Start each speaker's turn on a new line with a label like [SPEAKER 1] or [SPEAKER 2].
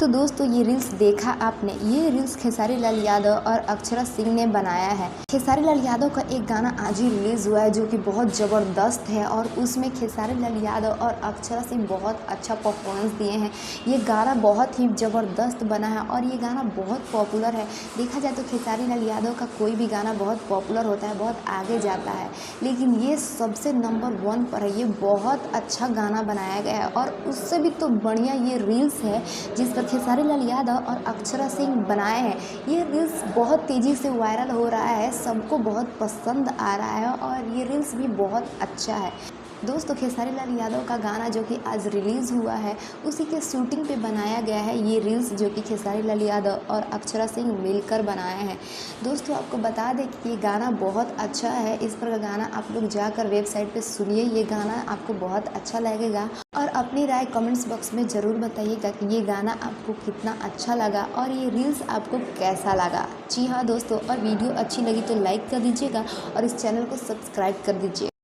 [SPEAKER 1] तो दोस्तों ये रील्स देखा आपने, ये रील्स खेसारी लाल यादव और अक्षरा सिंह ने बनाया है। खेसारी लाल यादव का एक गाना आज ही रिलीज हुआ है जो कि बहुत ज़बरदस्त है और उसमें खेसारी लाल यादव और अक्षरा सिंह बहुत अच्छा परफॉर्मेंस दिए हैं। ये गाना बहुत ही ज़बरदस्त बना है और ये गाना बहुत पॉपुलर है। देखा जाए तो खेसारी लाल यादव का कोई भी गाना बहुत पॉपुलर होता है, बहुत आगे जाता है, लेकिन ये सबसे नंबर 1 पर है। ये बहुत अच्छा गाना बनाया गया है और उससे भी तो बढ़िया ये रील्स है जिस पर खेसारी लाल यादव और अक्षरा सिंह बनाए हैं। ये रील्स बहुत तेज़ी से वायरल हो रहा है, सबको बहुत पसंद आ रहा है और ये रील्स भी बहुत अच्छा है। दोस्तों खेसारी लाल यादव का गाना जो कि आज रिलीज़ हुआ है उसी के शूटिंग पे बनाया गया है ये रील्स, जो कि खेसारी लाल यादव और अक्षरा सिंह मिलकर बनाए हैं। दोस्तों आपको बता दें कि ये गाना बहुत अच्छा है। इस पर का गाना आप लोग जाकर वेबसाइट पे सुनिए, ये गाना आपको बहुत अच्छा लगेगा और अपनी राय कमेंट्स बॉक्स में ज़रूर बताइएगा कि ये गाना आपको कितना अच्छा लगा और ये रील्स आपको कैसा लगा। जी हाँ दोस्तों, और वीडियो अच्छी लगी तो लाइक कर दीजिएगा और इस चैनल को सब्सक्राइब कर दीजिए।